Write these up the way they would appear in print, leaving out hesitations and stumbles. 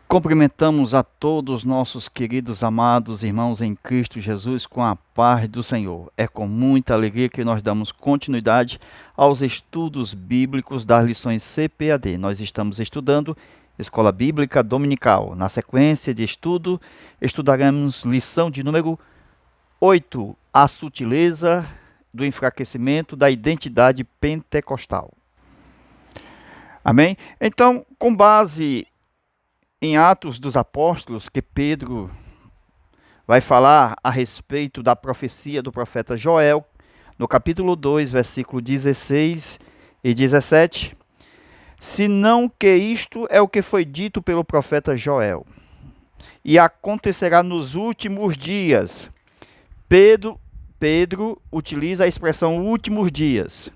Cumprimentamos a todos nossos queridos amados irmãos em Cristo Jesus com a paz do Senhor. É com muita alegria que nós damos continuidade aos estudos bíblicos das lições CPAD. Nós estamos estudando Escola Bíblica Dominical. Na sequência de estudo, estudaremos lição de número 8, a sutileza do enfraquecimento da identidade pentecostal. Amém? Então, com base em Atos dos Apóstolos, que Pedro vai falar a respeito da profecia do profeta Joel, no capítulo 2, versículo 16 e 17, senão que isto é o que foi dito pelo profeta Joel, e acontecerá nos últimos dias. Pedro utiliza a expressão últimos dias.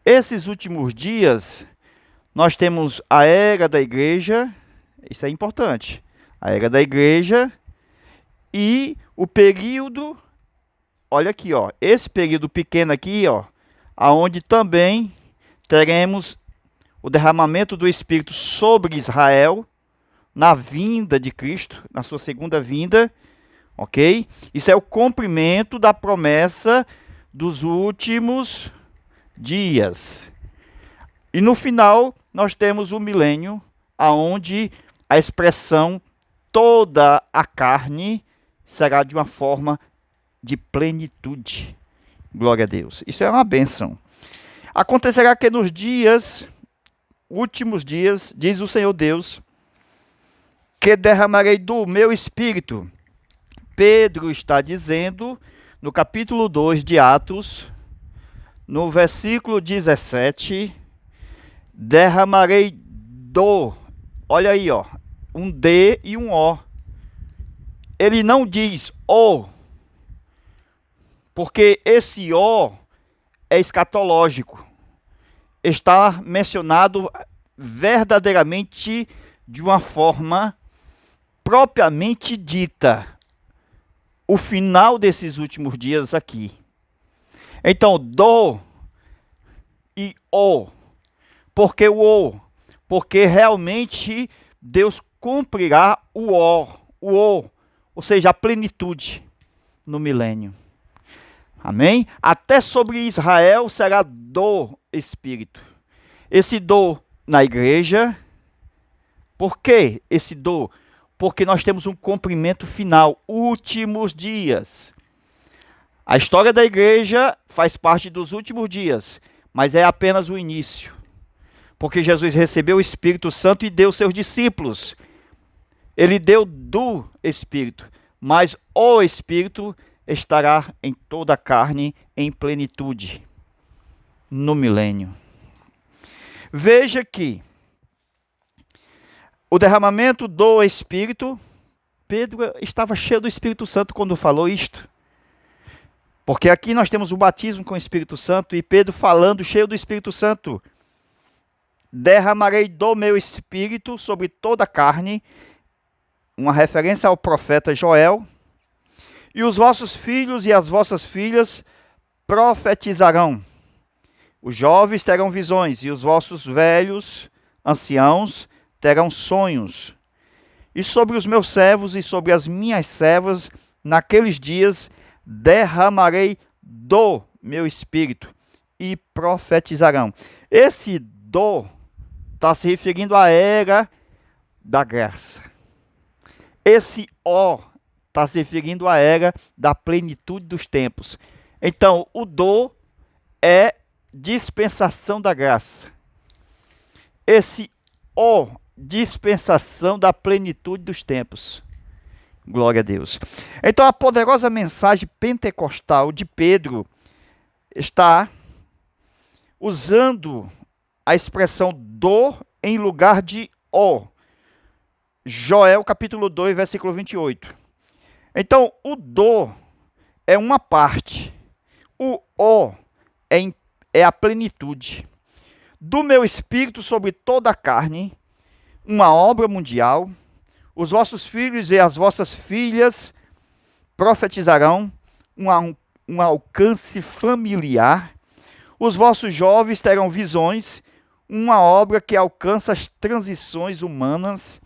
Esses últimos dias, nós temos a era da igreja. Isso é importante. A era da igreja e o período, olha aqui, ó, esse período pequeno aqui, ó, aonde também teremos o derramamento do Espírito sobre Israel na vinda de Cristo, na sua segunda vinda, ok? Isso é o cumprimento da promessa dos últimos dias. E no final, nós temos o milênio, aonde a expressão toda a carne será de uma forma de plenitude. Glória a Deus. Isso é uma bênção. Acontecerá que nos últimos dias, diz o Senhor Deus, que derramarei do meu espírito. Pedro está dizendo, no capítulo 2 de Atos, no versículo 17, derramarei olha aí, ó, um D e um O. Ele não diz O, porque esse O é escatológico. Está mencionado verdadeiramente de uma forma propriamente dita. O final desses últimos dias aqui. Então, do e O. Porque o O? Porque realmente Deus cumprirá o O, ou seja, a plenitude no milênio. Amém? Até sobre Israel será do Espírito. Esse do na igreja. Por que esse do? Porque nós temos um cumprimento final, últimos dias. A história da igreja faz parte dos últimos dias, mas é apenas o início. Porque Jesus recebeu o Espírito Santo e deu aos seus discípulos. Ele deu do Espírito, mas o Espírito estará em toda a carne em plenitude no milênio. Veja que o derramamento do Espírito, Pedro estava cheio do Espírito Santo quando falou isto. Porque aqui nós temos o batismo com o Espírito Santo e Pedro falando cheio do Espírito Santo. Derramarei do meu espírito sobre toda a carne, uma referência ao profeta Joel, e os vossos filhos e as vossas filhas profetizarão. Os jovens terão visões, e os vossos velhos, anciãos, terão sonhos. E sobre os meus servos e sobre as minhas servas, naqueles dias, derramarei do meu espírito, e profetizarão. Esse do está se referindo à era da graça. Esse O está se referindo à era da plenitude dos tempos. Então, o do é dispensação da graça. Esse O, dispensação da plenitude dos tempos. Glória a Deus. Então, a poderosa mensagem pentecostal de Pedro está usando a expressão do em lugar de O. Joel capítulo 2, versículo 28. Então, o do é uma parte. O O é a plenitude. Do meu espírito sobre toda a carne, uma obra mundial. Os vossos filhos e as vossas filhas profetizarão, um alcance familiar. Os vossos jovens terão visões, uma obra que alcança as transições humanas.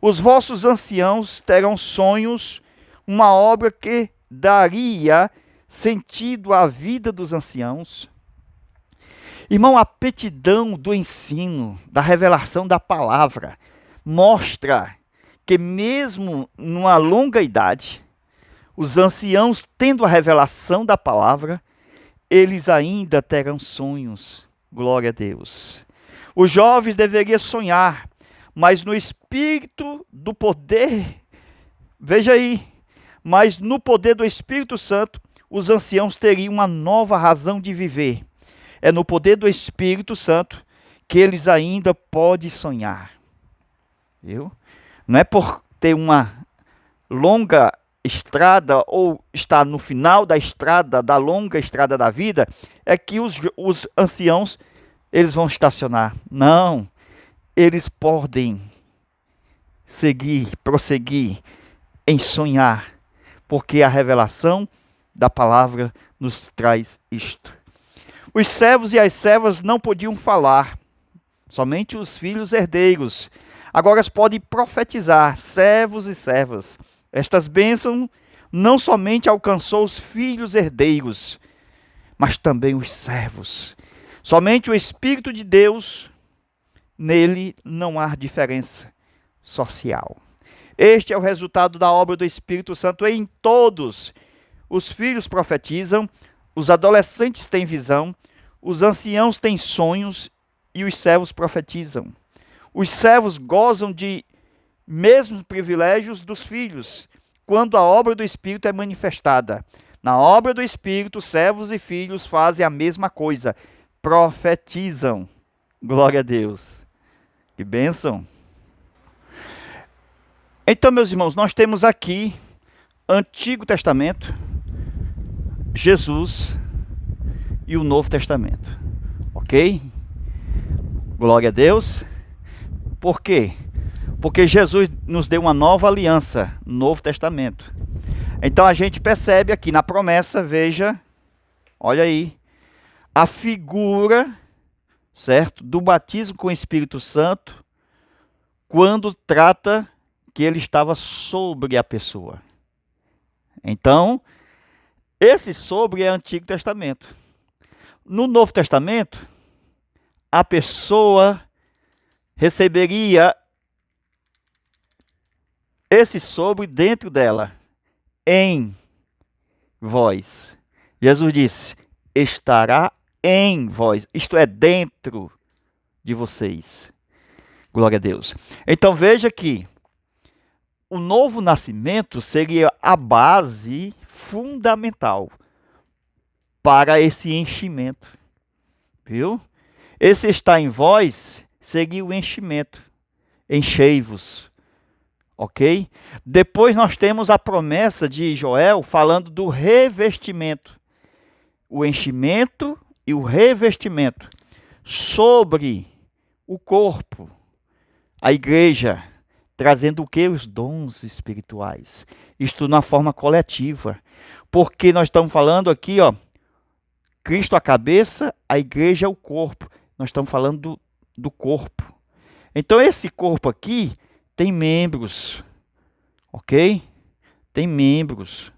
Os vossos anciãos terão sonhos, uma obra que daria sentido à vida dos anciãos. Irmão, a aptidão do ensino, da revelação da palavra, mostra que mesmo numa longa idade, os anciãos, tendo a revelação da palavra, eles ainda terão sonhos. Glória a Deus. Os jovens deveriam sonhar, mas no espírito do poder, veja aí, mas no poder do Espírito Santo, os anciãos teriam uma nova razão de viver. É no poder do Espírito Santo que eles ainda podem sonhar. Viu? Não é por ter uma longa estrada ou estar no final da estrada, da longa estrada da vida, é que os anciãos eles vão estacionar. Não, eles podem prosseguir em sonhar, porque a revelação da palavra nos traz isto. Os servos e as servas não podiam falar, somente os filhos herdeiros. Agora podem profetizar, servos e servas. Estas bênçãos não somente alcançou os filhos herdeiros, mas também os servos. Somente o Espírito de Deus, nele não há diferença social. Este é o resultado da obra do Espírito Santo em todos. Os filhos profetizam, os adolescentes têm visão, os anciãos têm sonhos e os servos profetizam. Os servos gozam de mesmos privilégios dos filhos, quando a obra do Espírito é manifestada. Na obra do Espírito, servos e filhos fazem a mesma coisa, profetizam. Glória a Deus. Que bênção. Então, meus irmãos, nós temos aqui Antigo Testamento, Jesus e o Novo Testamento. Ok? Glória a Deus. Por quê? Porque Jesus nos deu uma nova aliança, Novo Testamento. Então a gente percebe aqui na promessa, veja, olha aí, a figura, certo, do batismo com o Espírito Santo, quando trata que ele estava sobre a pessoa. Então, esse sobre é Antigo Testamento. No Novo Testamento, a pessoa receberia esse sobre dentro dela, em vós. Jesus disse, estará em vós, isto é, dentro de vocês. Glória a Deus. Então veja que o novo nascimento seria a base fundamental para esse enchimento. Viu? Esse está em vós seria o enchimento. Enchei-vos. Ok? Depois nós temos a promessa de Joel falando do revestimento. O enchimento e o revestimento sobre o corpo, a igreja, trazendo o que? Os dons espirituais. Isto na forma coletiva. Porque nós estamos falando aqui, ó, Cristo a cabeça, a igreja é o corpo. Nós estamos falando do corpo. Então esse corpo aqui tem membros, ok? Tem membros.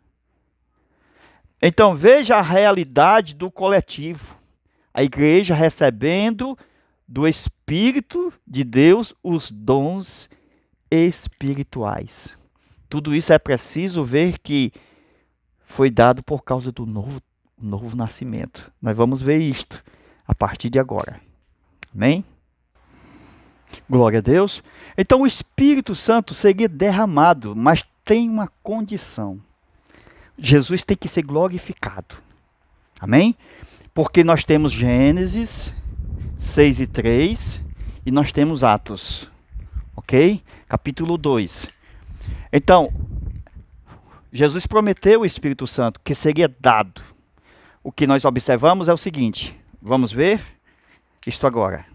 Então veja a realidade do coletivo. A igreja recebendo do Espírito de Deus os dons espirituais. Tudo isso é preciso ver que foi dado por causa do novo nascimento. Nós vamos ver isto a partir de agora. Amém? Glória a Deus. Então o Espírito Santo seria derramado, mas tem uma condição. Jesus tem que ser glorificado. Amém? Porque nós temos Gênesis 6:3 e nós temos Atos. Ok? Capítulo 2. Então, Jesus prometeu o Espírito Santo que seria dado. O que nós observamos é o seguinte. Vamos ver isto agora.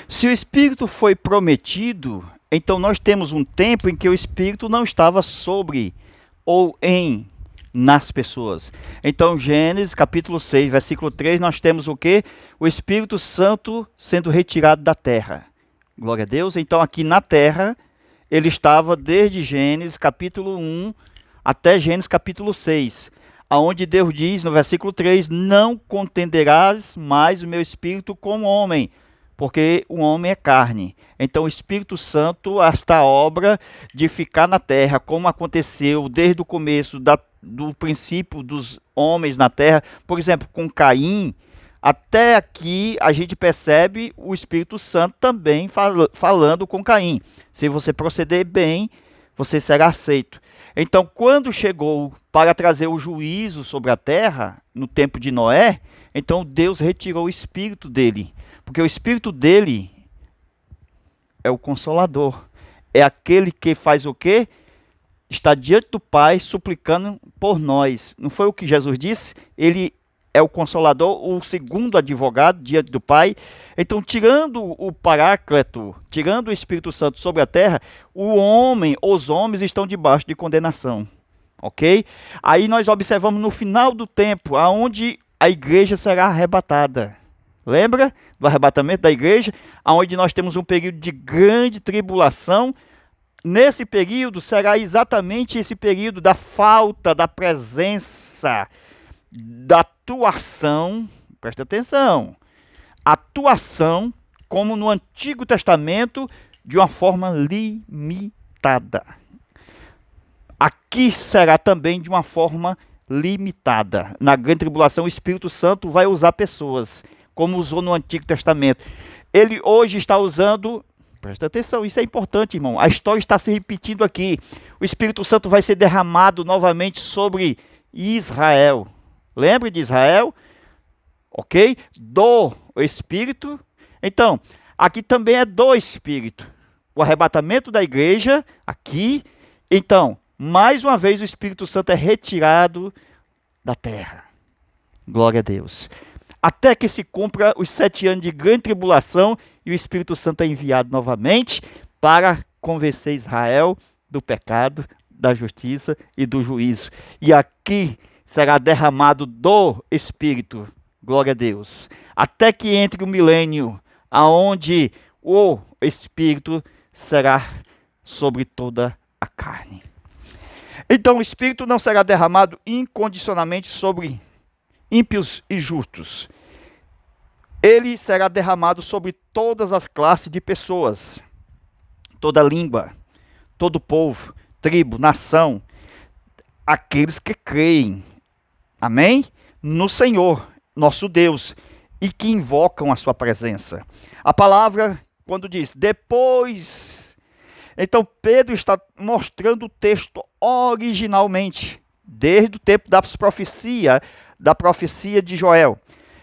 Se o Espírito foi prometido, então nós temos um tempo em que o Espírito não estava sobre ou nas pessoas. Então, Gênesis capítulo 6, versículo 3, nós temos o quê? O Espírito Santo sendo retirado da terra. Glória a Deus. Então aqui na terra, ele estava desde Gênesis capítulo 1 até Gênesis capítulo 6, aonde Deus diz no versículo 3, não contenderás mais o meu espírito com o homem, porque o homem é carne. Então o Espírito Santo, esta obra de ficar na terra, como aconteceu desde o começo do princípio dos homens na terra, por exemplo, com Caim, até aqui a gente percebe o Espírito Santo também falando com Caim. Se você proceder bem, você será aceito. Então, quando chegou para trazer o juízo sobre a terra, no tempo de Noé, então Deus retirou o espírito dele. Porque o espírito dele é o Consolador. É aquele que faz o quê? Está diante do Pai, suplicando por nós. Não foi o que Jesus disse? Ele é o Consolador, o segundo advogado diante do Pai. Então, tirando o Paráclito, tirando o Espírito Santo sobre a terra, os homens estão debaixo de condenação. Ok? Aí nós observamos no final do tempo, aonde a igreja será arrebatada. Lembra do arrebatamento da igreja? Onde nós temos um período de grande tribulação. Nesse período será exatamente esse período da falta da presença, da atuação, presta atenção, atuação como no Antigo Testamento de uma forma limitada. Aqui será também de uma forma limitada. Na grande tribulação o Espírito Santo vai usar pessoas, como usou no Antigo Testamento. Ele hoje está usando, presta atenção, isso é importante, irmão. A história está se repetindo aqui. O Espírito Santo vai ser derramado novamente sobre Israel. Lembre de Israel? Ok? Do Espírito. Então, aqui também é do Espírito. O arrebatamento da igreja, aqui. Então, mais uma vez o Espírito Santo é retirado da terra. Glória a Deus. Até que se cumpra os 7 anos de grande tribulação e o Espírito Santo é enviado novamente para convencer Israel do pecado, da justiça e do juízo. E aqui será derramado do Espírito, glória a Deus, até que entre o milênio, aonde o Espírito será sobre toda a carne. Então o Espírito não será derramado incondicionalmente sobre ímpios e justos. Ele será derramado sobre todas as classes de pessoas, toda língua, todo povo, tribo, nação, aqueles que creem, amém? No Senhor, nosso Deus, e que invocam a sua presença. A palavra, quando diz, depois, então Pedro está mostrando o texto originalmente, desde o tempo da profecia de Joel.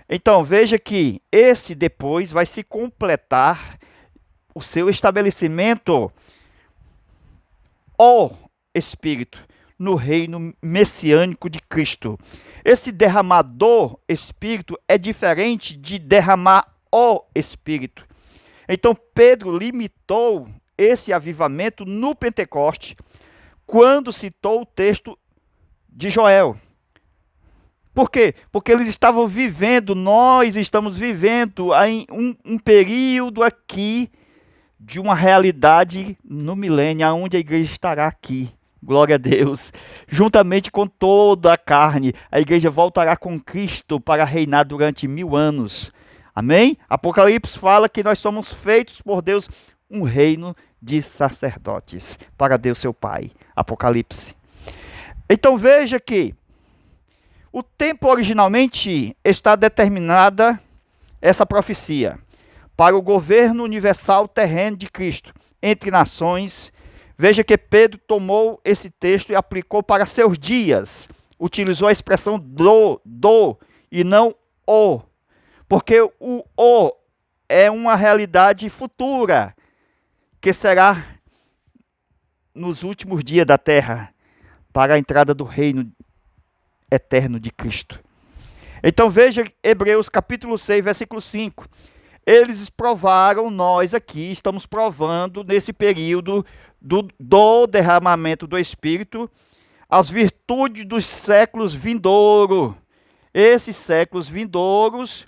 Então, veja que esse depois vai se completar o seu estabelecimento, o Espírito, no reino messiânico de Cristo. Esse derramador Espírito é diferente de derramar o Espírito. Então, Pedro limitou esse avivamento no Pentecoste, quando citou o texto de Joel. Por quê? Porque eles estavam vivendo, nós estamos vivendo em um período aqui de uma realidade no milênio, onde a igreja estará aqui. Glória a Deus. Juntamente com toda a carne, a igreja voltará com Cristo para reinar durante 1000 anos. Amém? Apocalipse fala que nós somos feitos por Deus um reino de sacerdotes, para Deus seu Pai. Apocalipse. Então veja que o tempo originalmente está determinada essa profecia para o governo universal terreno de Cristo entre nações. Veja que Pedro tomou esse texto e aplicou para seus dias. Utilizou a expressão do e não o. Porque o é uma realidade futura que será nos últimos dias da terra para a entrada do reino eterno de Cristo. Então veja Hebreus capítulo 6, versículo 5. Eles provaram, nós aqui estamos provando nesse período do derramamento do Espírito, as virtudes dos séculos vindouros. Esses séculos vindouros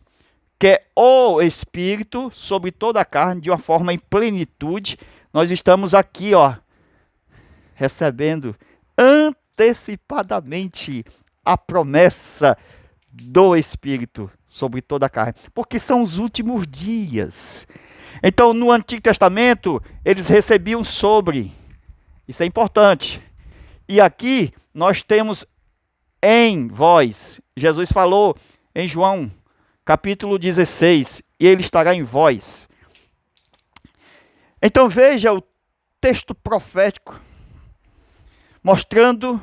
que é o Espírito sobre toda a carne, de uma forma em plenitude, nós estamos aqui, ó, recebendo antecipadamente a promessa do Espírito sobre toda a carne, porque são os últimos dias. Então, no Antigo Testamento, eles recebiam sobre, isso é importante. E aqui nós temos em vós. Jesus falou em João, capítulo 16, e ele estará em vós. Então veja o texto profético, mostrando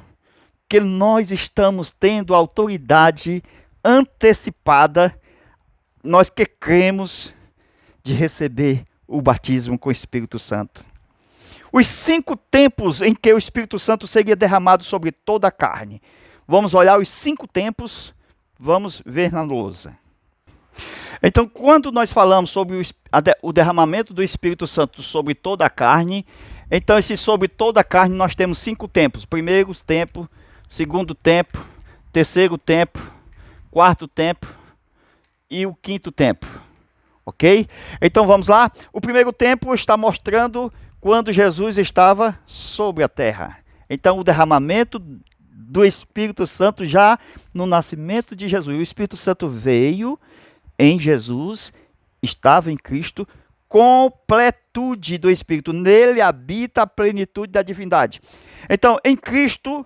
que nós estamos tendo autoridade antecipada, nós que cremos, de receber o batismo com o Espírito Santo. Os 5 tempos em que o Espírito Santo seria derramado sobre toda a carne. Vamos olhar os 5 tempos, vamos ver na lousa. Então, quando nós falamos sobre o derramamento do Espírito Santo sobre toda a carne, então esse sobre toda a carne nós temos 5 tempos. Primeiro tempo, segundo tempo, terceiro tempo, quarto tempo e o quinto tempo. Ok? Então vamos lá. O primeiro tempo está mostrando quando Jesus estava sobre a terra. Então o derramamento do Espírito Santo já no nascimento de Jesus. O Espírito Santo veio em Jesus, estava em Cristo, completude do Espírito. Nele habita a plenitude da divindade. Então, em Cristo,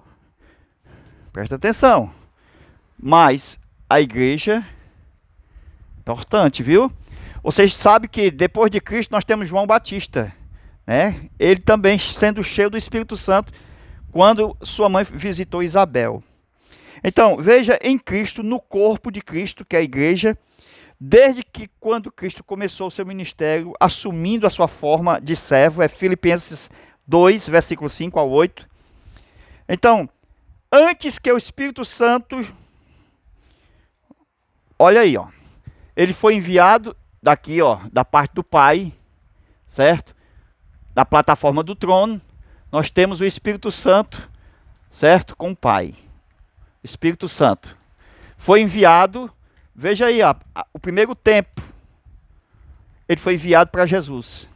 presta atenção, mas a igreja, importante, viu? Vocês sabem que depois de Cristo nós temos João Batista, né? Ele também sendo cheio do Espírito Santo, quando sua mãe visitou Isabel. Então, veja em Cristo, no corpo de Cristo, que é a igreja, desde que quando Cristo começou o seu ministério, assumindo a sua forma de servo, é Filipenses 2, versículo 5 ao 8. Então, antes que o Espírito Santo, olha aí, ó, ele foi enviado daqui, ó, da parte do Pai, certo? Da plataforma do trono, nós temos o Espírito Santo, certo? Com o Pai. Espírito Santo. Foi enviado, veja aí, ó, o primeiro tempo, ele foi enviado para Jesus.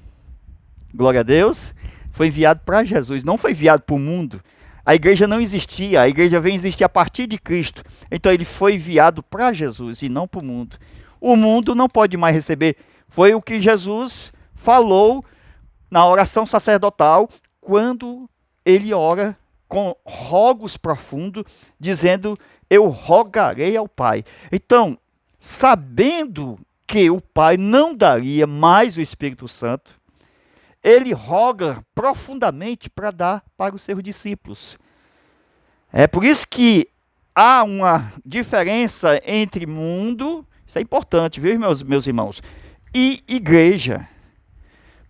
Glória a Deus. Foi enviado para Jesus, não foi enviado para o mundo. A igreja não existia, a igreja vem existir a partir de Cristo. Então ele foi enviado para Jesus e não para o mundo. O mundo não pode mais receber. Foi o que Jesus falou na oração sacerdotal, quando ele ora com rogos profundos, dizendo, eu rogarei ao Pai. Então, sabendo que o Pai não daria mais o Espírito Santo, ele roga profundamente para dar para os seus discípulos. É por isso que há uma diferença entre mundo, isso é importante, viu, meus irmãos, e igreja.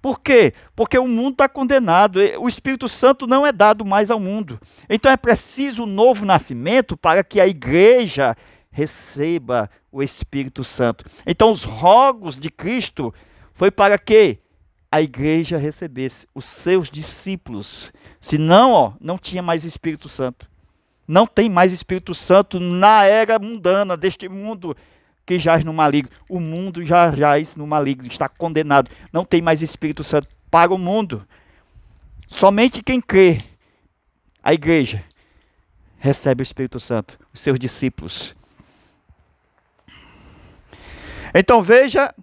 Por quê? Porque o mundo está condenado, o Espírito Santo não é dado mais ao mundo. Então é preciso um novo nascimento para que a igreja receba o Espírito Santo. Então os rogos de Cristo foi para que a igreja recebesse os seus discípulos. Senão, ó, não tinha mais Espírito Santo. Não tem mais Espírito Santo na era mundana deste mundo que jaz no maligno. O mundo já jaz no maligno, está condenado. Não tem mais Espírito Santo para o mundo. Somente quem crê, a igreja, recebe o Espírito Santo, os seus discípulos. Então veja,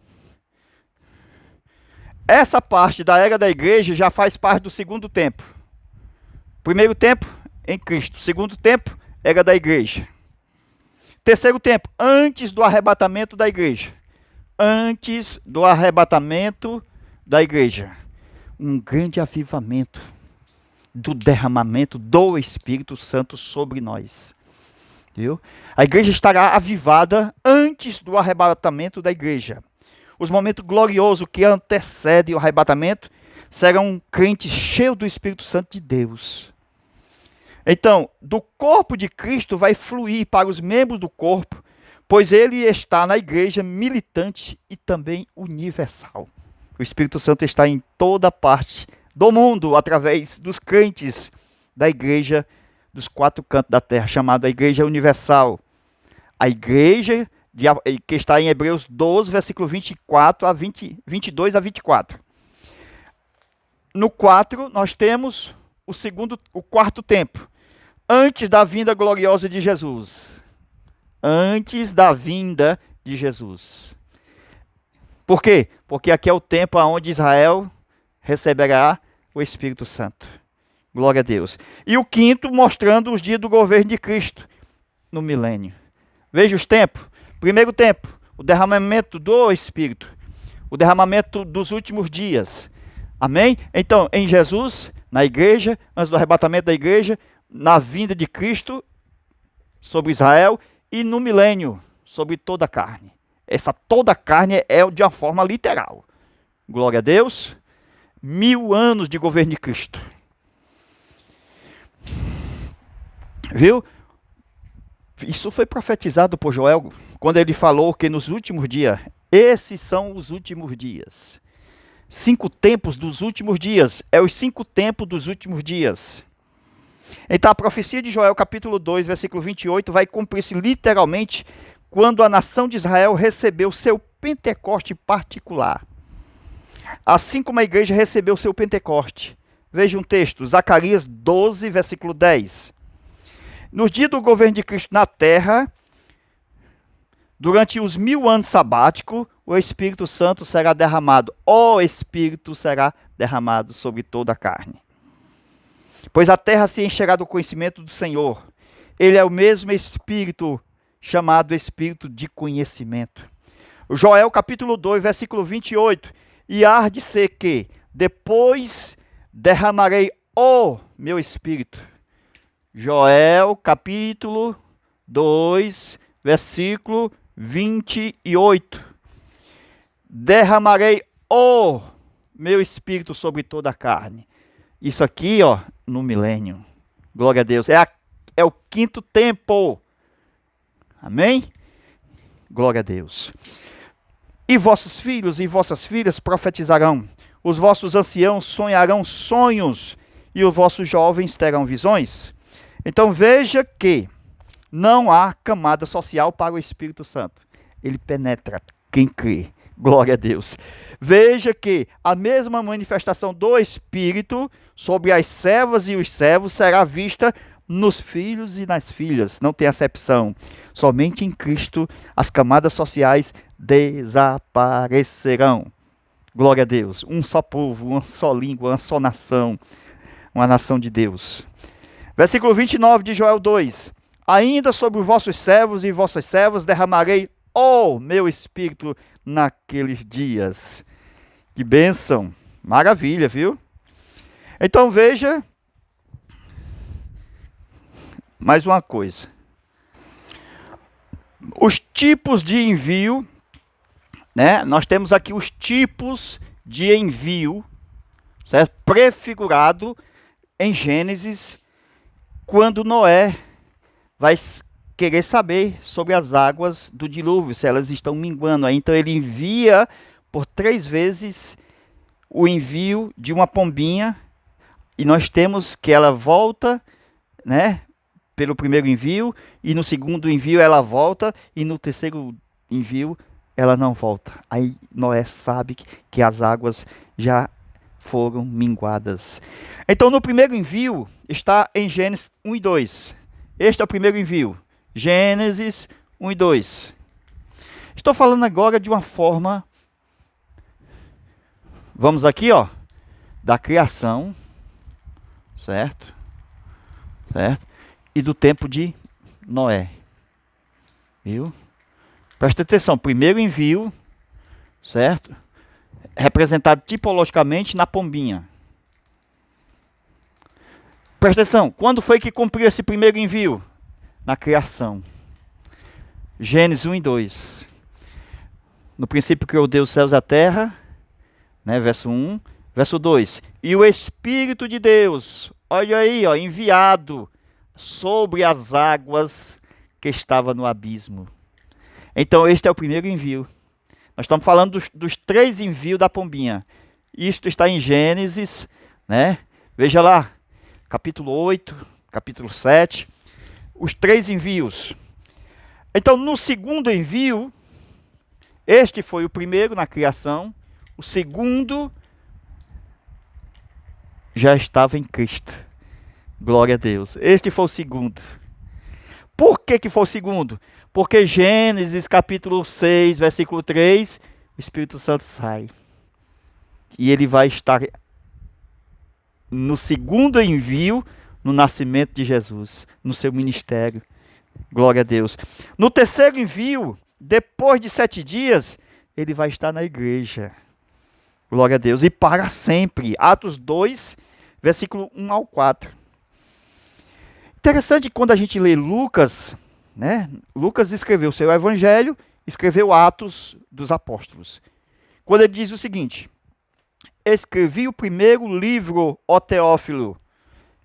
essa parte da era da igreja já faz parte do segundo tempo. Primeiro tempo, em Cristo. Segundo tempo, era da igreja. Terceiro tempo, antes do arrebatamento da igreja. Antes do arrebatamento da igreja. Um grande avivamento do derramamento do Espírito Santo sobre nós. Viu? A igreja estará avivada antes do arrebatamento da igreja. Os momentos gloriosos que antecedem o arrebatamento serão crentes cheios do Espírito Santo de Deus. Então, do corpo de Cristo vai fluir para os membros do corpo, pois ele está na igreja militante e também universal. O Espírito Santo está em toda parte do mundo, através dos crentes da igreja dos 4 cantos da terra, chamada Igreja Universal. A igreja que está em Hebreus 12, versículo 22 a 24. No 4, nós temos o quarto tempo, antes da vinda gloriosa de Jesus. Antes da vinda de Jesus. Por quê? Porque aqui é o tempo onde Israel receberá o Espírito Santo. Glória a Deus. E o quinto, mostrando os dias do governo de Cristo no milênio. Veja os tempos. Primeiro tempo, o derramamento do Espírito. O derramamento dos últimos dias. Amém? Então, em Jesus, na igreja, antes do arrebatamento da igreja, na vinda de Cristo sobre Israel e no milênio sobre toda a carne. Essa toda a carne é de uma forma literal. Glória a Deus. 1000 anos de governo de Cristo. Viu? Isso foi profetizado por Joel, quando ele falou que nos últimos dias, esses são os últimos dias. 5 tempos dos últimos dias, é os 5 tempos dos últimos dias. Então a profecia de Joel, capítulo 2, versículo 28, vai cumprir-se literalmente quando a nação de Israel recebeu seu Pentecoste particular. Assim como a igreja recebeu seu Pentecoste. Veja um texto, Zacarias 12, versículo 10. Nos dias do governo de Cristo na terra, durante os 1000 anos sabáticos, o Espírito Santo será derramado. O Espírito será derramado sobre toda a carne. Pois a terra se encherá do conhecimento do Senhor. Ele é o mesmo Espírito chamado Espírito de conhecimento. O Joel capítulo 2, versículo 28. E há de ser que depois derramarei o meu Espírito. Joel capítulo 2, versículo 28. Derramarei o meu Espírito sobre toda a carne. Isso aqui, no milênio. Glória a Deus. É o quinto tempo. Amém? Glória a Deus. E vossos filhos e vossas filhas profetizarão. Os vossos anciãos sonharão sonhos. E os vossos jovens terão visões. Então veja que não há camada social para o Espírito Santo. Ele penetra quem crê. Glória a Deus. Veja que a mesma manifestação do Espírito sobre as servas e os servos será vista nos filhos e nas filhas. Não tem acepção. Somente em Cristo as camadas sociais desaparecerão. Glória a Deus. Um só povo, uma só língua, uma só nação. Uma nação de Deus. Versículo 29 de Joel 2. Ainda sobre os vossos servos e vossas servas derramarei o meu Espírito naqueles dias. Que bênção. Maravilha, viu? Então veja mais uma coisa. Os tipos de envio, né? Nós temos aqui os tipos de envio, certo? Prefigurado em Gênesis, quando Noé vai querer saber sobre as águas do dilúvio, se elas estão minguando. Então ele envia por 3 vezes o envio de uma pombinha, e nós temos que ela volta, né, pelo primeiro envio, e no segundo envio ela volta, e no terceiro envio ela não volta. Aí Noé sabe que as águas já foram minguadas. Então no primeiro envio está em Gênesis 1 e 2. Este é o primeiro envio. Gênesis 1 e 2. Estou falando agora de uma forma, vamos aqui, da criação, certo? Certo? E do tempo de Noé. Viu? Presta atenção, primeiro envio, certo? Representado tipologicamente na pombinha. Presta atenção, quando foi que cumpriu esse primeiro envio? Na criação. Gênesis 1 e 2. No princípio criou Deus os céus e a terra, né, verso 1. Verso 2. E o Espírito de Deus, olha aí, enviado sobre as águas que estava no abismo. Então este é o primeiro envio. Nós estamos falando dos 3 envios da pombinha. Isto está em Gênesis, né? Veja lá, capítulo 8, capítulo 7. Os 3 envios. Então, no segundo envio, este foi o primeiro na criação, o segundo já estava em Cristo. Glória a Deus. Este foi o segundo. Por que foi o segundo? Porque Gênesis capítulo 6, versículo 3, o Espírito Santo sai. E ele vai estar no segundo envio, no nascimento de Jesus, no seu ministério. Glória a Deus. No terceiro envio, depois de 7 dias, ele vai estar na igreja. Glória a Deus. E para sempre. Atos 2, versículo 1 ao 4. Interessante quando a gente lê Lucas, né? Lucas escreveu o seu evangelho, escreveu Atos dos Apóstolos. Quando ele diz o seguinte: escrevi o primeiro livro, ó Teófilo.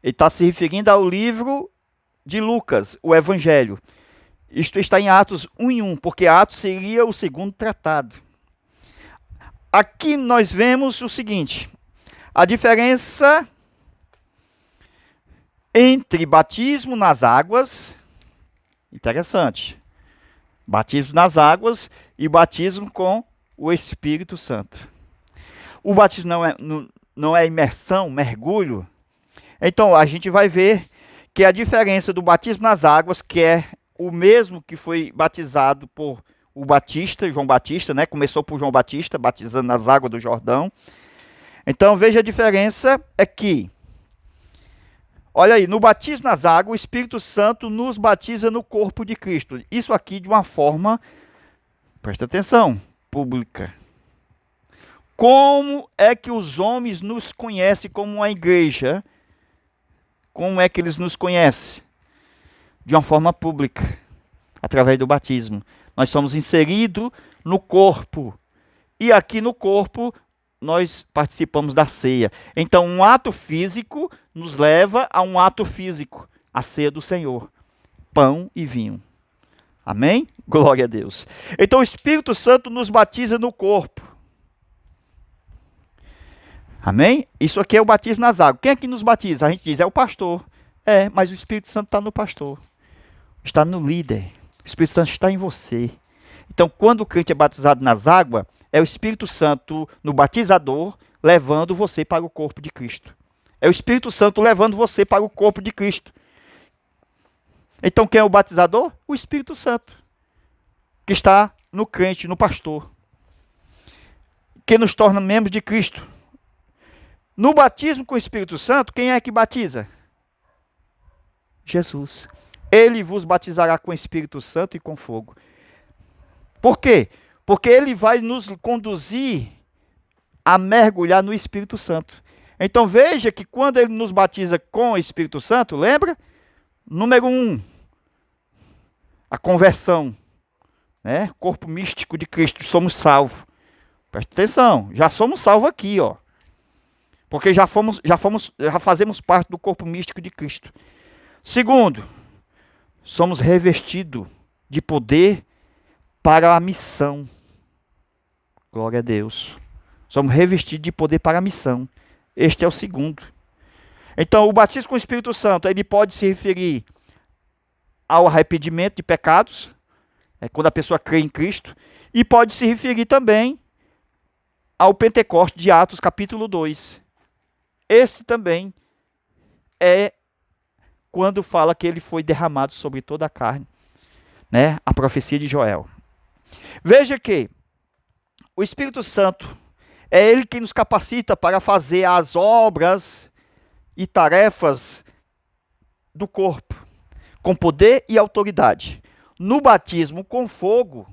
Ele está se referindo ao livro de Lucas, o Evangelho. Isto está em Atos 1:1, porque Atos seria o segundo tratado. Aqui nós vemos o seguinte: a diferença entre batismo nas águas, interessante, batismo nas águas e batismo com o Espírito Santo. O batismo não é imersão, mergulho. Então a gente vai ver que a diferença do batismo nas águas, que é o mesmo que foi batizado por o Batista, João Batista, né? Começou por João Batista, batizando nas águas do Jordão. Então veja a diferença é que, olha aí, no batismo nas águas, o Espírito Santo nos batiza no corpo de Cristo. Isso aqui de uma forma, presta atenção, pública. Como é que os homens nos conhecem como uma igreja? Como é que eles nos conhecem? De uma forma pública, através do batismo. Nós somos inseridos no corpo. E aqui no corpo, nós participamos da ceia. Então, um ato físico nos leva a um ato físico, a ceia do Senhor. Pão e vinho. Amém? Glória a Deus. Então, o Espírito Santo nos batiza no corpo. Amém? Isso aqui é o batismo nas águas. Quem é que nos batiza? A gente diz, é o pastor. É, mas o Espírito Santo está no pastor. Está no líder. O Espírito Santo está em você. Então, quando o crente é batizado nas águas, é o Espírito Santo no batizador, levando você para o corpo de Cristo. É o Espírito Santo levando você para o corpo de Cristo. Então, quem é o batizador? O Espírito Santo, que está no crente, no pastor. Que nos torna membros de Cristo. No batismo com o Espírito Santo, quem é que batiza? Jesus. Ele vos batizará com o Espírito Santo e com fogo. Por quê? Porque ele vai nos conduzir a mergulhar no Espírito Santo. Então veja que quando ele nos batiza com o Espírito Santo, lembra? Número 1, a conversão. Né? Corpo místico de Cristo, somos salvos. Presta atenção, já somos salvos aqui, ó. Porque já fazemos parte do corpo místico de Cristo. Segundo, somos revestidos de poder para a missão. Glória a Deus. Somos revestidos de poder para a missão. Este é o segundo. Então, o batismo com o Espírito Santo, ele pode se referir ao arrependimento de pecados, quando a pessoa crê em Cristo, e pode se referir também ao Pentecostes de Atos capítulo 2. Esse também é quando fala que ele foi derramado sobre toda a carne, né? A profecia de Joel. Veja que o Espírito Santo é ele que nos capacita para fazer as obras e tarefas do corpo, com poder e autoridade. No batismo com fogo,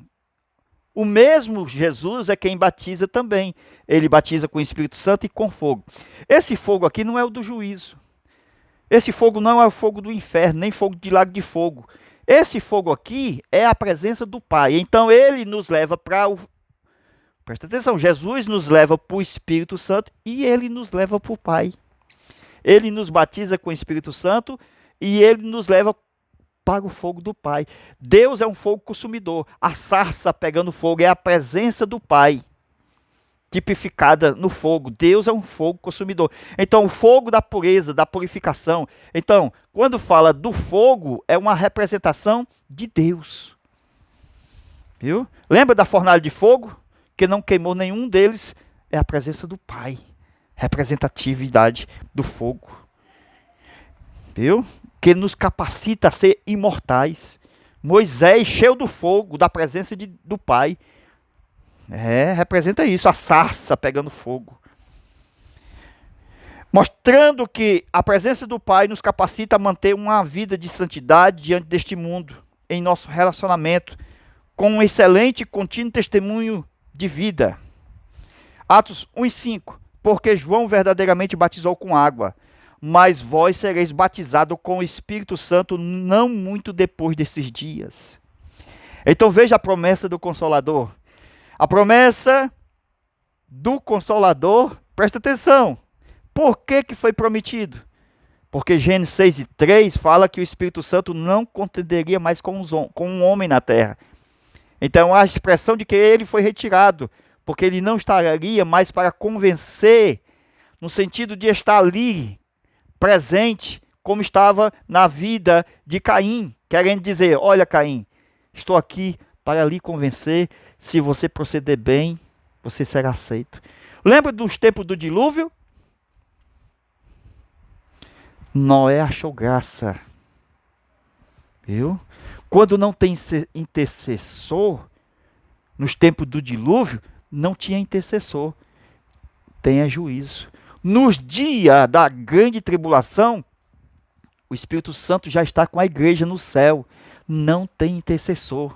o mesmo Jesus é quem batiza também. Ele batiza com o Espírito Santo e com fogo. Esse fogo aqui não é o do juízo. Esse fogo não é o fogo do inferno, nem fogo de lago de fogo. Esse fogo aqui é a presença do Pai. Então ele nos leva para o... Presta atenção, Jesus nos leva para o Espírito Santo e ele nos leva para o Pai. Ele nos batiza com o Espírito Santo e ele nos leva para o fogo do Pai. Deus é um fogo consumidor. A sarça pegando fogo é a presença do Pai, tipificada no fogo. Deus é um fogo consumidor. Então, o fogo da pureza, da purificação. Então, quando fala do fogo, é uma representação de Deus. Viu? Lembra da fornalha de fogo? Que não queimou nenhum deles. É a presença do Pai. Representatividade do fogo. Viu? Que nos capacita a ser imortais. Moisés, cheio do fogo, da presença do Pai. Representa isso, a sarça pegando fogo. Mostrando que a presença do Pai nos capacita a manter uma vida de santidade diante deste mundo, em nosso relacionamento, com um excelente e contínuo testemunho de vida. Atos 1:5. Porque João verdadeiramente batizou com água, mas vós sereis batizados com o Espírito Santo não muito depois desses dias. Então veja a promessa do Consolador. A promessa do Consolador, presta atenção. Por que foi prometido? Porque Gênesis 6:3 fala que o Espírito Santo não contenderia mais com um homem na terra. Então a expressão de que ele foi retirado, porque ele não estaria mais para convencer, no sentido de estar ali, presente, como estava na vida de Caim, querendo dizer, olha Caim, estou aqui para lhe convencer, se você proceder bem, você será aceito. Lembra dos tempos do dilúvio? Noé achou graça. Viu? Quando não tem intercessor, nos tempos do dilúvio, não tinha intercessor. Tenha juízo. Nos dias da grande tribulação, o Espírito Santo já está com a igreja no céu. Não tem intercessor.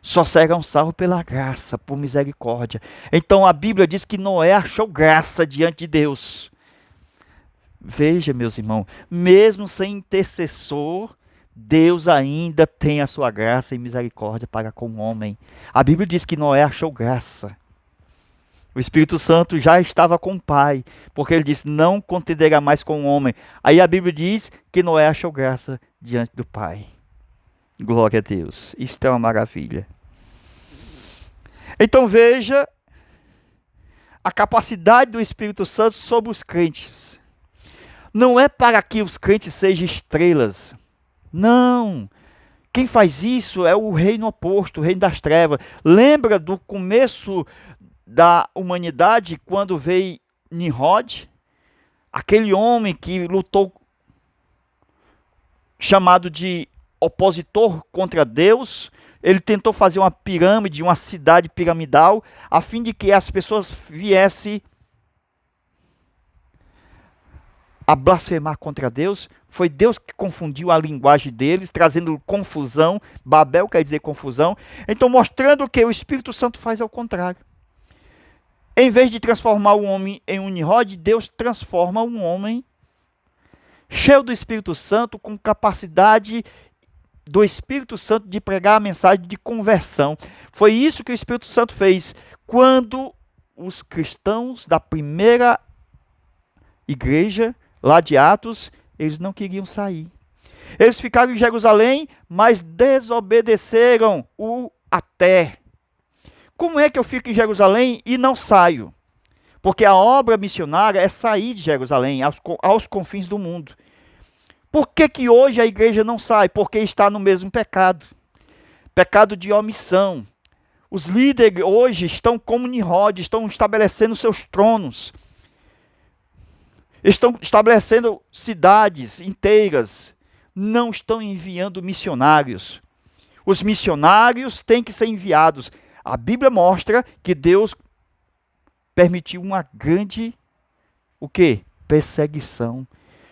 Só serão salvos pela graça, por misericórdia. Então a Bíblia diz que Noé achou graça diante de Deus. Veja, meus irmãos, mesmo sem intercessor, Deus ainda tem a sua graça e misericórdia para com o homem. A Bíblia diz que Noé achou graça. O Espírito Santo já estava com o Pai, porque ele disse, não contenderá mais com o homem. Aí a Bíblia diz que Noé achou graça diante do Pai. Glória a Deus. Isto é uma maravilha. Então veja a capacidade do Espírito Santo sobre os crentes. Não é para que os crentes sejam estrelas. Não. Quem faz isso é o reino oposto, o reino das trevas. Lembra do começo da humanidade, quando veio Nimrod? Aquele homem que lutou, chamado de opositor contra Deus. Ele tentou fazer uma pirâmide, uma cidade piramidal, a fim de que as pessoas viessem a blasfemar contra Deus. Foi Deus que confundiu a linguagem deles, trazendo confusão. Babel quer dizer confusão. Então, mostrando que o Espírito Santo faz ao contrário. Em vez de transformar o homem em um Nimrod, Deus transforma um homem cheio do Espírito Santo, com capacidade do Espírito Santo de pregar a mensagem de conversão. Foi isso que o Espírito Santo fez quando os cristãos da primeira igreja, lá de Atos, eles não queriam sair. Eles ficaram em Jerusalém, mas desobedeceram o até. Como é que eu fico em Jerusalém e não saio? Porque a obra missionária é sair de Jerusalém aos confins do mundo. Por que hoje a igreja não sai? Porque está no mesmo pecado. Pecado de omissão. Os líderes hoje estão como Nimrod, estão estabelecendo seus tronos. Estão estabelecendo cidades inteiras. Não estão enviando missionários. Os missionários têm que ser enviados. A Bíblia mostra que Deus permitiu uma grande, o quê? Perseguição.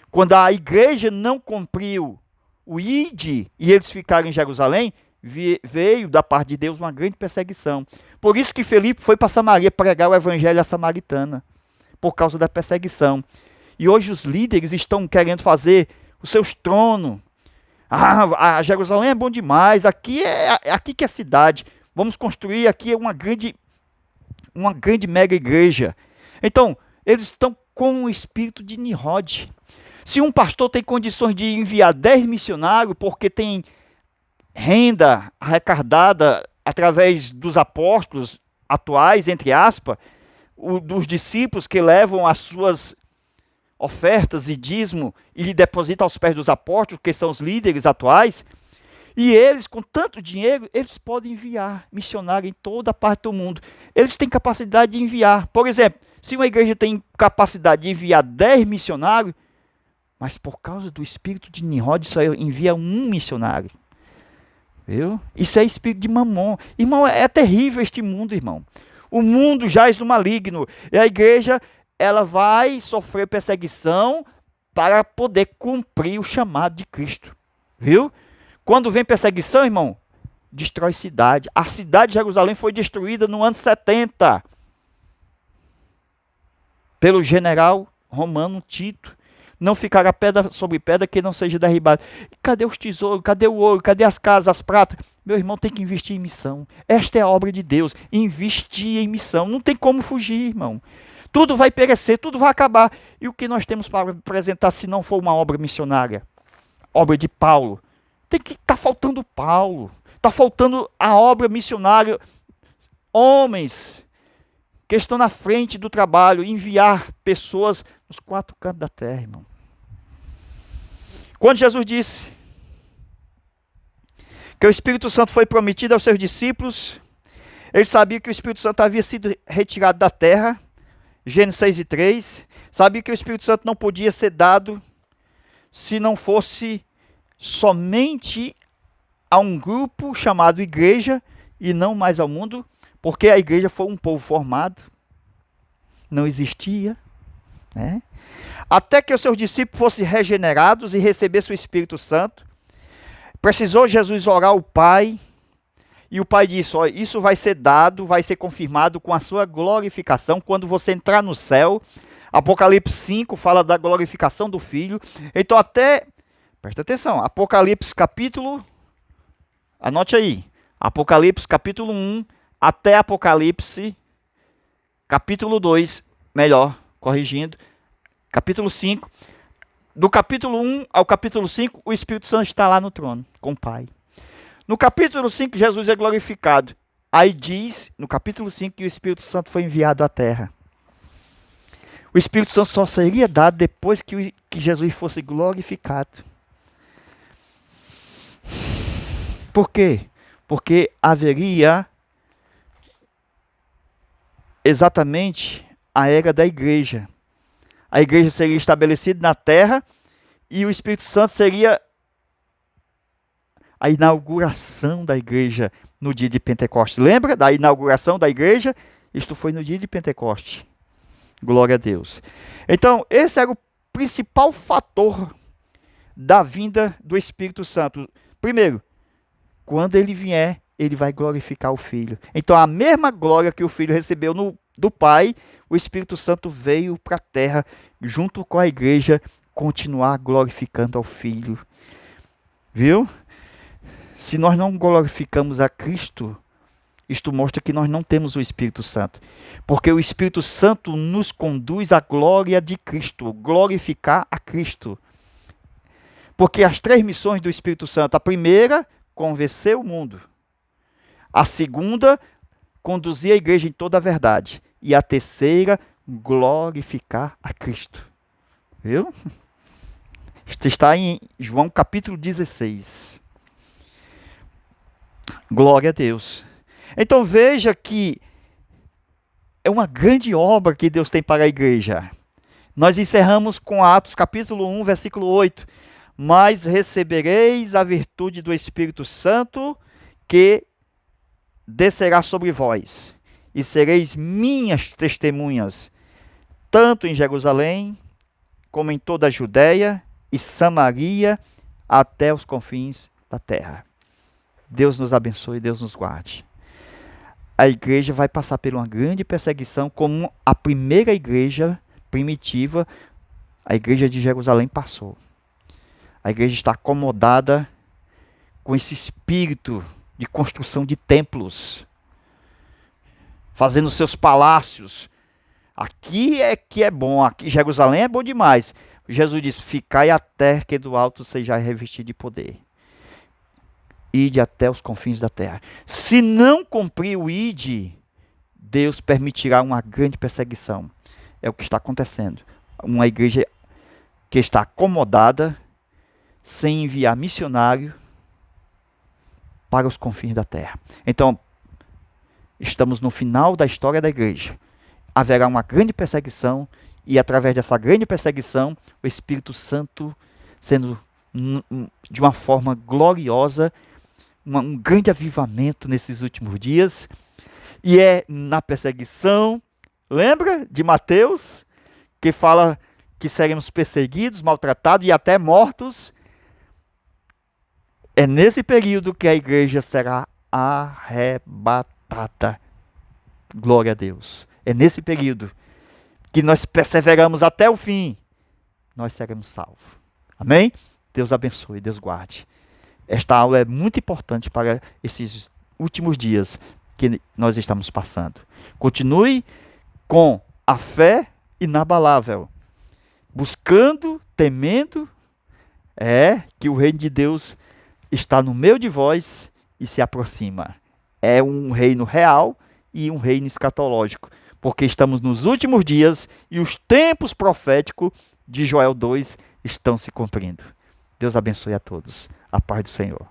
Quando a igreja não cumpriu o ID e eles ficaram em Jerusalém, veio da parte de Deus uma grande perseguição. Por isso que Felipe foi para Samaria pregar o evangelho à samaritana, por causa da perseguição. E hoje os líderes estão querendo fazer os seus tronos. A Jerusalém é bom demais, aqui que é a cidade. Vamos construir aqui uma grande mega igreja. Então, eles estão com o espírito de Nimrod. Se um pastor tem condições de enviar 10 missionários, porque tem renda arrecadada através dos apóstolos atuais, entre aspas, dos discípulos que levam as suas ofertas e dízimo e depositam aos pés dos apóstolos, que são os líderes atuais, E eles, com tanto dinheiro, eles podem enviar missionário em toda a parte do mundo. Eles têm capacidade de enviar. Por exemplo, se uma igreja tem capacidade de enviar 10 missionários, mas por causa do espírito de Nimrod, só envia um missionário. Viu? Isso é espírito de Mamon. Irmão, é terrível este mundo, irmão. O mundo jaz no maligno. E a igreja, ela vai sofrer perseguição para poder cumprir o chamado de Cristo. Viu? Quando vem perseguição, irmão, destrói cidade. A cidade de Jerusalém foi destruída no ano 70 pelo general romano Tito. Não ficará pedra sobre pedra que não seja derribada. Cadê os tesouros? Cadê o ouro? Cadê as casas, as pratas? Meu irmão, tem que investir em missão. Esta é a obra de Deus. Investir em missão. Não tem como fugir, irmão. Tudo vai perecer, tudo vai acabar. E o que nós temos para apresentar se não for uma obra missionária? Obra de Paulo. Tem que estar faltando Paulo. Está faltando a obra missionária. Homens que estão na frente do trabalho, enviar pessoas nos 4 cantos da terra, irmão. Quando Jesus disse que o Espírito Santo foi prometido aos seus discípulos, ele sabia que o Espírito Santo havia sido retirado da terra, Gênesis 6:3, sabia que o Espírito Santo não podia ser dado se não fosse somente a um grupo chamado igreja e não mais ao mundo, porque a igreja foi um povo formado, não existia, né? Até que os seus discípulos fossem regenerados e recebessem o Espírito Santo, precisou Jesus orar ao Pai, e o Pai disse, ó, isso vai ser dado, vai ser confirmado com a sua glorificação, quando você entrar no céu. Apocalipse 5 fala da glorificação do Filho. Então presta atenção, Apocalipse capítulo, anote aí, Apocalipse capítulo 1 até Apocalipse capítulo 2, melhor, corrigindo, capítulo 5, do capítulo 1 ao capítulo 5, o Espírito Santo está lá no trono, com o Pai. No capítulo 5, Jesus é glorificado. Aí diz, no capítulo 5, que o Espírito Santo foi enviado à terra. O Espírito Santo só seria dado depois que Jesus fosse glorificado. Por quê? Porque haveria exatamente a era da igreja. A igreja seria estabelecida na terra e o Espírito Santo seria a inauguração da igreja no dia de Pentecostes. Lembra da inauguração da igreja? Isto foi no dia de Pentecostes. Glória a Deus. Então, esse era o principal fator da vinda do Espírito Santo. Primeiro, quando ele vier, ele vai glorificar o Filho. Então, a mesma glória que o Filho recebeu do Pai, o Espírito Santo veio para a terra, junto com a igreja, continuar glorificando ao Filho. Viu? Se nós não glorificamos a Cristo, isto mostra que nós não temos o Espírito Santo. Porque o Espírito Santo nos conduz à glória de Cristo, glorificar a Cristo. Porque as 3 missões do Espírito Santo, a primeira, convencer o mundo. A segunda, conduzir a igreja em toda a verdade. E a terceira, glorificar a Cristo. Viu? Isto está em João capítulo 16. Glória a Deus. Então veja que é uma grande obra que Deus tem para a igreja. Nós encerramos com Atos capítulo 1, versículo 8. Mas recebereis a virtude do Espírito Santo, que descerá sobre vós, e sereis minhas testemunhas, tanto em Jerusalém, como em toda a Judéia e Samaria, até os confins da terra. Deus nos abençoe, Deus nos guarde. A igreja vai passar por uma grande perseguição, como a primeira igreja primitiva, a igreja de Jerusalém, passou. A igreja está acomodada com esse espírito de construção de templos, fazendo seus palácios. Aqui é que é bom, aqui Jerusalém é bom demais. Jesus diz, ficai até que do alto sejais revestido de poder. Ide até os confins da terra. Se não cumprir o ide, Deus permitirá uma grande perseguição. É o que está acontecendo. Uma igreja que está acomodada, sem enviar missionário, para os confins da terra. Então, estamos no final da história da igreja. Haverá uma grande perseguição, e através dessa grande perseguição, o Espírito Santo sendo de uma forma gloriosa, um grande avivamento nesses últimos dias. E é na perseguição, lembra de Mateus, que fala que seremos perseguidos, maltratados e até mortos. É nesse período que a igreja será arrebatada. Glória a Deus. É nesse período que nós perseveramos até o fim, nós seremos salvos. Amém? Deus abençoe, Deus guarde. Esta aula é muito importante para esses últimos dias que nós estamos passando. Continue com a fé inabalável, buscando, temendo, que o reino de Deus está no meio de vós e se aproxima. É um reino real e um reino escatológico, porque estamos nos últimos dias e os tempos proféticos de Joel 2 estão se cumprindo. Deus abençoe a todos. A paz do Senhor.